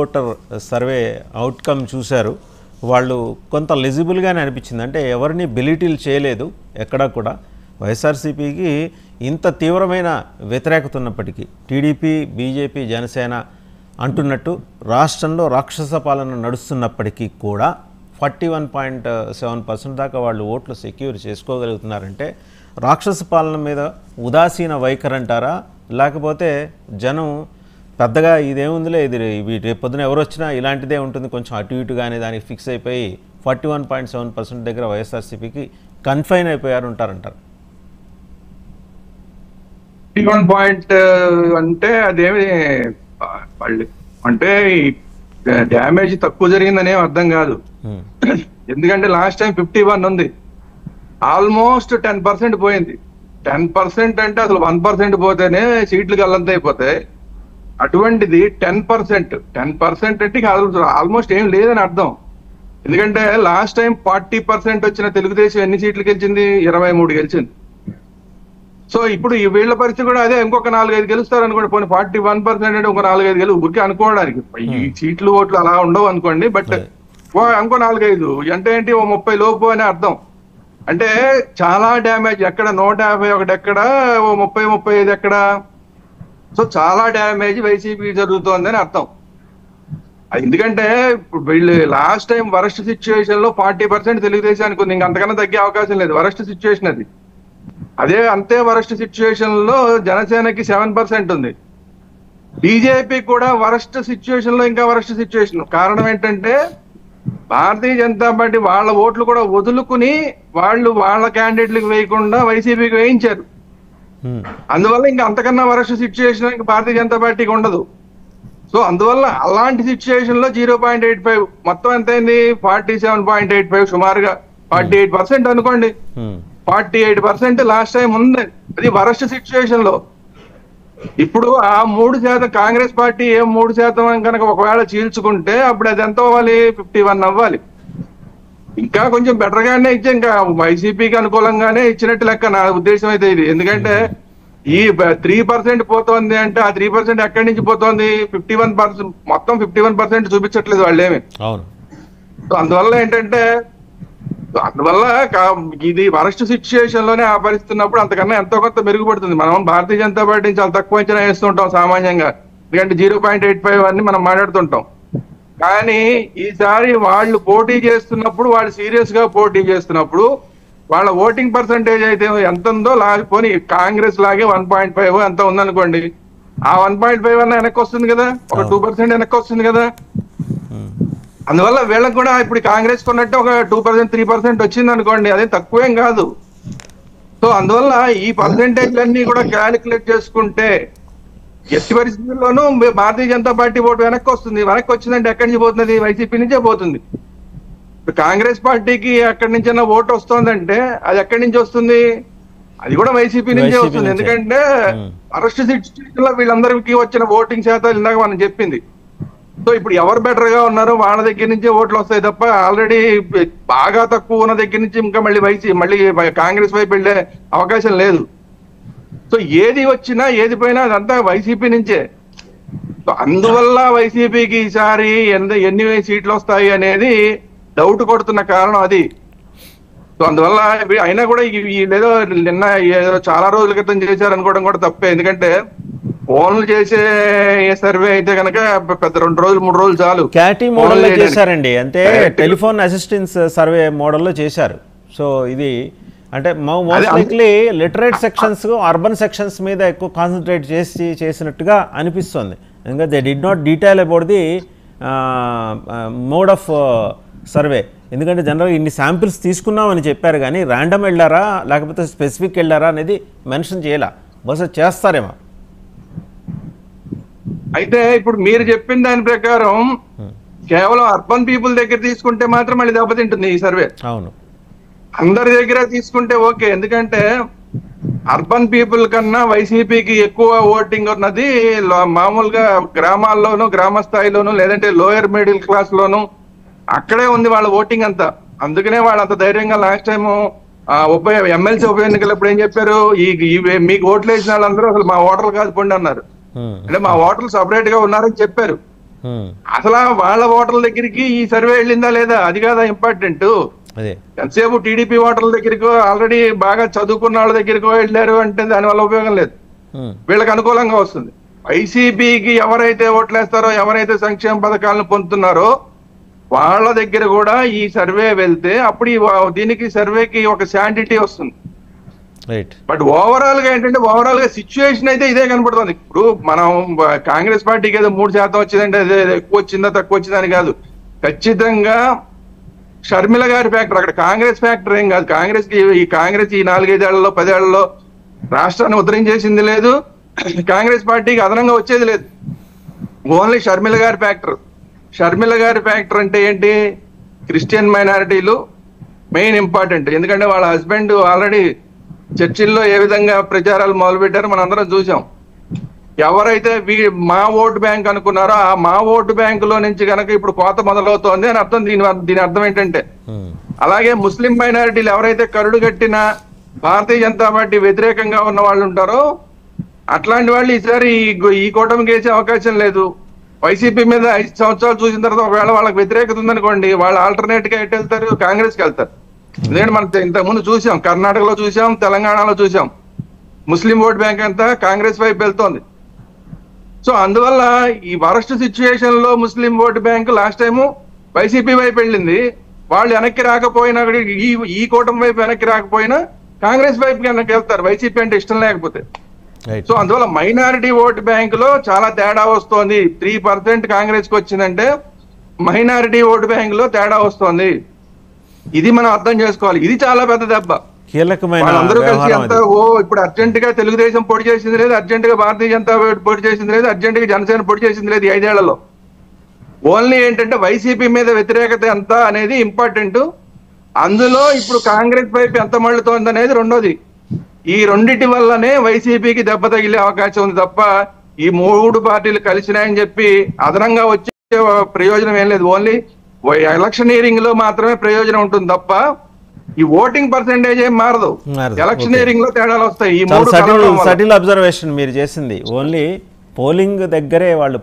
Voter survey outcome చూశారు. వాళ్ళు కొంత లెజిబుల్గానే అనిపించింది. అంటే ఎవరిని బెలిటిల్ చేయలేదు. ఎక్కడా కూడా వైఎస్ఆర్సీపీకి ఇంత తీవ్రమైన వ్యతిరేకత ఉన్నప్పటికీ టీడీపీ, బీజేపీ, జనసేన అంటున్నట్టు రాష్ట్రంలో రాక్షస పాలన నడుస్తున్నప్పటికీ కూడా 41.7% దాకా వాళ్ళు ఓట్లు సెక్యూర్ చేసుకోగలుగుతున్నారంటే రాక్షస పాలన మీద ఉదాసీన వైఖరి అంటారా, లేకపోతే జనం పెద్దగా ఇదేముందిలే, ఇది రేపు పొద్దున ఎవరు వచ్చినా ఇలాంటిదే ఉంటుంది, కొంచెం అటు ఇటుగానే దానికి ఫిక్స్ అయిపోయి 41.7% దగ్గర వైఎస్ఆర్సీపీకి కన్ఫైన్ అయిపోయారు ఉంటారంటారు. 51 పాయింట్ అంటే అదేమి వాళ్ళు అంటే డ్యామేజ్ తక్కువ జరిగిందనే అర్థం కాదు. ఎందుకంటే లాస్ట్ టైం 51 ఉంది, ఆల్మోస్ట్ 10% పోయింది. 10% అంటే అసలు 1% పోతేనే సీట్లు గల్లంత అయిపోతాయి. అటువంటిది 10% అంటే ఆల్మోస్ట్ ఏం లేదని అర్థం. ఎందుకంటే లాస్ట్ టైం 40% వచ్చిన తెలుగుదేశం ఎన్ని సీట్లు గెలిచింది? 23 గెలిచింది. సో ఇప్పుడు ఈ వీళ్ళ పరిస్థితి కూడా అదే, ఇంకొక 4-5 గెలుస్తారు అనుకోండి. పోనీ 41% అంటే ఒక 4-5 గెలు ఊరికి అనుకోవడానికి, ఈ సీట్లు ఓట్లు అలా ఉండవు అనుకోండి. బట్ ఇంకో 4-5 అంటే ఏంటి, ఓ 30 లోపు అని అర్థం. అంటే చాలా డ్యామేజ్. ఎక్కడ 151 ఎక్కడ, ఓ 30-35 ఎక్కడ. సో చాలా డ్యామేజ్ వైసీపీ జరుగుతోంది అని అర్థం. ఎందుకంటే ఇప్పుడు వీళ్ళు లాస్ట్ టైం వరస్ట్ సిచ్యువేషన్ లో 40% తెలుగుదేశానికి ఉంది. ఇంక అంతకన్నా తగ్గే అవకాశం లేదు. వరస్ట్ సిచ్యువేషన్ అది. అంతే వరస్ట్ సిచ్యువేషన్ లో జనసేనకి 7% ఉంది. బీజేపీ కూడా వరస్ట్ సిచ్యువేషన్ లో ఇంకా వరస్ట్ సిచ్యువేషన్. కారణం ఏంటంటే భారతీయ జనతా పార్టీ వాళ్ళ ఓట్లు కూడా వదులుకుని వాళ్ళు వాళ్ళ క్యాండిడేట్లకు వేయకుండా వైసీపీకి వేయించారు. అందువల్ల ఇంకా అంతకన్నా వరస్ట్ సిచ్యువేషన్ ఇంకా భారతీయ జనతా పార్టీకి ఉండదు. సో అందువల్ల అలాంటి సిచ్యువేషన్ లో 0.85 మొత్తం ఎంత అయింది? 47.85, సుమారుగా 48% అనుకోండి. 48% లాస్ట్ టైం ఉంది. అది వరస్ట్ సిచ్యువేషన్ లో. ఇప్పుడు ఆ 3% కాంగ్రెస్ పార్టీ 3% కనుక ఒకవేళ చీల్చుకుంటే అప్పుడు అది ఎంత అవ్వాలి? 51 అవ్వాలి. ఇంకా కొంచెం బెటర్ గానే ఇచ్చే, ఇంకా వైసీపీకి అనుకూలంగానే ఇచ్చినట్టు లెక్క నా ఉద్దేశం అయితే ఇది. ఎందుకంటే ఈ 3% పోతోంది అంటే ఆ 3% ఎక్కడి నుంచి పోతోంది? 51%, మొత్తం 51% చూపించట్లేదు వాళ్ళేమి. సో అందువల్ల ఏంటంటే, అందువల్ల ఇది వరస్ట్ సిచ్యువేషన్ లోనే ఆపరిస్తున్నప్పుడు అంతకన్నా ఎంతో కొంత మెరుగుపడుతుంది. మనం భారతీయ జనతా పార్టీని చాలా తక్కువ అంచనా వేస్తుంటాం సామాన్యంగా. ఎందుకంటే 0.85 అని మనం మాట్లాడుతుంటాం. కానీ ఈసారి వాళ్ళు పోటీ చేస్తున్నప్పుడు, వాళ్ళు సీరియస్ గా పోటీ చేస్తున్నప్పుడు వాళ్ళ ఓటింగ్ పర్సంటేజ్ అయితే ఎంత ఉందో, పోనీ కాంగ్రెస్ లాగే 1.5 ఎంత ఉందనుకోండి, ఆ 1.5 అన్న వెనక్కి వస్తుంది కదా, ఒక 2% వెనక్కి వస్తుంది కదా. అందువల్ల వీళ్ళకి కూడా ఇప్పుడు కాంగ్రెస్ కొన్నట్టు ఒక 2%, 3% వచ్చింది అనుకోండి, అదే తక్కువేం కాదు. సో అందువల్ల ఈ పర్సంటేజ్లన్నీ కూడా క్యాలిక్యులేట్ చేసుకుంటే ఎట్టి పరిస్థితుల్లోనూ భారతీయ జనతా పార్టీ ఓటు వెనక్కి వస్తుంది. వెనక్కి వచ్చిందంటే ఎక్కడి నుంచి పోతుంది? వైసీపీ నుంచే పోతుంది. కాంగ్రెస్ పార్టీకి ఎక్కడి నుంచైనా ఓటు వస్తుందంటే అది ఎక్కడి నుంచి వస్తుంది? అది కూడా వైసీపీ నుంచే వస్తుంది. ఎందుకంటే అరెస్ట్ సిచ్యువేషన్ లో వీళ్ళందరికీ వచ్చిన ఓటింగ్ శాతం ఇందాక మనం చెప్పింది. సో ఇప్పుడు ఎవరు బెటర్ గా ఉన్నారో వాళ్ళ దగ్గర నుంచే ఓట్లు వస్తాయి తప్ప ఆల్రెడీ బాగా తక్కువ ఉన్న దగ్గర నుంచి ఇంకా మళ్ళీ కాంగ్రెస్ వైపు వెళ్లే అవకాశం లేదు. సో ఏది వచ్చినా ఏది పోయినా అదంతా వైసీపీ నుంచే. సో అందువల్ల వైసీపీకి ఈసారి ఎన్ని సీట్లు వస్తాయి అనేది డౌట్ కొడుతున్న కారణం అది. సో అందువల్ల అయినా కూడా లేదో నిన్న ఏదో చాలా రోజుల క్రితం చేశారనుకోవడం కూడా తప్పే. ఎందుకంటే ఫోన్లు చేసే సర్వే అయితే కనుక పెద్ద 2 రోజులు 3 రోజులు చాలు. క్యాటీ మోడల్లో చేశారండి, అంటే టెలిఫోన్ అసిస్టెన్స్ సర్వే మోడల్లో చేశారు. సో ఇది అంటే most likely literate sections, urban sections మీద ఎక్కువ కాన్సన్ట్రేట్ చేసినట్టుగా అనిపిస్తుంది. ఎందుకంటే they did not detail about the mode of survey. ఎందుకంటే జనరల్గా ఇన్ని శాంపిల్స్ తీసుకున్నామని చెప్పారు, కానీ ర్యాండమ్ వెళ్ళారా లేకపోతే స్పెసిఫిక్ వెళ్ళారా అనేది మెన్షన్ చేయాల. బహుశా చేస్తారేమో. అయితే ఇప్పుడు మీరు చెప్పిన దాని ప్రకారం కేవలం అర్బన్ పీపుల్ దగ్గర తీసుకుంటే మాత్రం మళ్ళీ దెబ్బతింటుంది ఈ సర్వే. అవును, అందరి దగ్గర తీసుకుంటే ఓకే. ఎందుకంటే అర్బన్ పీపుల్ కన్నా వైసీపీకి ఎక్కువ ఓటింగ్ ఉన్నది మామూలుగా గ్రామాల్లోనూ, గ్రామ స్థాయిలోనూ, లేదంటే లోయర్ మిడిల్ క్లాస్ లోను అక్కడే ఉంది వాళ్ళ ఓటింగ్ అంతా. అందుకనే వాళ్ళు అంత ధైర్యంగా లాస్ట్ టైం ఎమ్మెల్సీ ఉప ఎన్నికలప్పుడు ఏం చెప్పారు? మీకు ఓట్లు వేసిన వాళ్ళందరూ అసలు మా ఓటర్లు కాదు పొండి అన్నారు. అంటే మా ఓటర్లు సపరేట్ గా ఉన్నారని చెప్పారు. అసలు వాళ్ళ ఓటర్ల దగ్గరికి ఈ సర్వే వెళ్ళిందా లేదా, అది కాదా ఇంపార్టెంట్. ఎంతసేపు టీడీపీ ఓటర్ల దగ్గరికి ఆల్రెడీ బాగా చదువుకున్న వాళ్ళ దగ్గరికి వెళ్ళారు అంటే దానివల్ల ఉపయోగం లేదు, వీళ్ళకి అనుకూలంగా వస్తుంది. వైసీపీకి ఎవరైతే ఓట్లేస్తారో, ఎవరైతే సంక్షేమ పథకాలను పొందుతున్నారో వాళ్ళ దగ్గర కూడా ఈ సర్వే వెళ్తే అప్పుడు దీనికి సర్వేకి ఒక శాంటిటీ వస్తుంది. బట్ ఓవరాల్ గా ఏంటంటే, ఓవరాల్ గా సిచ్యువేషన్ అయితే ఇదే కనపడుతుంది. ఇప్పుడు మనం కాంగ్రెస్ పార్టీకి ఏదో 3% వచ్చిందంటే అదే ఎక్కువ వచ్చిందా తక్కువ వచ్చిందని కాదు, ఖచ్చితంగా షర్మిల గారి ఫ్యాక్టర్ అక్కడ, కాంగ్రెస్ ఫ్యాక్టర్ ఏం కాదు. కాంగ్రెస్ ఈ 4-5 ఏళ్లలో 10 ఏళ్లలో రాష్ట్రాన్ని ఉద్ధరించేసింది లేదు, కాంగ్రెస్ పార్టీకి అదనంగా వచ్చేది లేదు. ఓన్లీ షర్మిల గారి ఫ్యాక్టర్. షర్మిల గారి ఫ్యాక్టర్ అంటే ఏంటి, క్రిస్టియన్ మైనారిటీలు మెయిన్ ఇంపార్టెంట్. ఎందుకంటే వాళ్ళ హస్బెండ్ ఆల్రెడీ చర్చిల్లో ఏ విధంగా ప్రచారాలు మొదలు పెట్టారో మనం అందరం చూసాం. ఎవరైతే మా ఓటు బ్యాంక్ అనుకున్నారో ఆ మా ఓటు బ్యాంకులో నుంచి కనుక ఇప్పుడు కోత మొదలవుతోంది అని అర్థం. దీని అర్థం ఏంటంటే, అలాగే ముస్లిం మైనారిటీలు ఎవరైతే కరుడు కట్టిన భారతీయ జనతా పార్టీ వ్యతిరేకంగా ఉన్న వాళ్ళు ఉంటారో అట్లాంటి వాళ్ళు ఈసారి ఈ కూటమికి వేసే అవకాశం లేదు. వైసీపీ మీద 5 సంవత్సరాలు చూసిన తర్వాత ఒకవేళ వాళ్ళకి వ్యతిరేకత ఉందనుకోండి, వాళ్ళు ఆల్టర్నేట్ గా ఎటు వెళ్తారు, కాంగ్రెస్కి వెళ్తారు. ఎందుకంటే మనం ఇంతకుముందు చూసాం, కర్ణాటకలో చూసాం, తెలంగాణలో చూసాం, ముస్లిం ఓట్ బ్యాంక్ అంతా కాంగ్రెస్ వైపు వెళ్తోంది. సో అందువల్ల ఈ వరస్ట్ సిచ్యువేషన్ లో Muslim vote bank last time YCP వైపు వెళ్ళింది. వాళ్ళు వెనక్కి రాకపోయినా, ఈ కూటమి వైపు వెనక్కి రాకపోయినా కాంగ్రెస్ వైపు వెనక్కి వెళ్తారు, వైసీపీ అంటే ఇష్టం లేకపోతే. సో అందువల్ల మైనారిటీ ఓటు బ్యాంక్ లో చాలా తేడా వస్తోంది. 3% కాంగ్రెస్ కి వచ్చిందంటే మైనారిటీ ఓటు బ్యాంక్ లో తేడా వస్తోంది. ఇది మనం అర్థం చేసుకోవాలి. ఇది చాలా పెద్ద దెబ్బ. వాళ్ళందరూ కలిసి అంతా ఇప్పుడు అర్జెంట్ గా తెలుగుదేశం పొడి చేసింది లేదు, అర్జెంట్ గా భారతీయ జనతా పార్టీ పొడి చేసింది లేదు, అర్జెంట్ గా జనసేన పొడి చేసింది లేదు. 5 ఏళ్లలో ఓన్లీ ఏంటంటే వైసీపీ మీద వ్యతిరేకత ఎంత అనేది ఇంపార్టెంట్. అందులో ఇప్పుడు కాంగ్రెస్ వైపు ఎంత మళ్ళుతోంది అనేది రెండోది. ఈ రెండిటి వల్లనే వైసీపీకి దెబ్బ తగిలే అవకాశం ఉంది తప్ప ఈ 3 పార్టీలు కలిసినాయని చెప్పి అదనంగా వచ్చే ప్రయోజనం ఏం లేదు. ఓన్లీ ఎలక్షనీరింగ్ లో మాత్రమే ప్రయోజనం ఉంటుంది తప్ప ఈ ఓటింగ్ పర్సెంటేజ్ ఏం మారదు. ఎలక్షనీరింగ్ లో తేడాలు వస్తాయి. ఈ 3 సటిల్ అబ్జర్వేషన్ మీరు చేసింది. ఓన్లీ పోలింగ్ దగ్గరే వాళ్ళు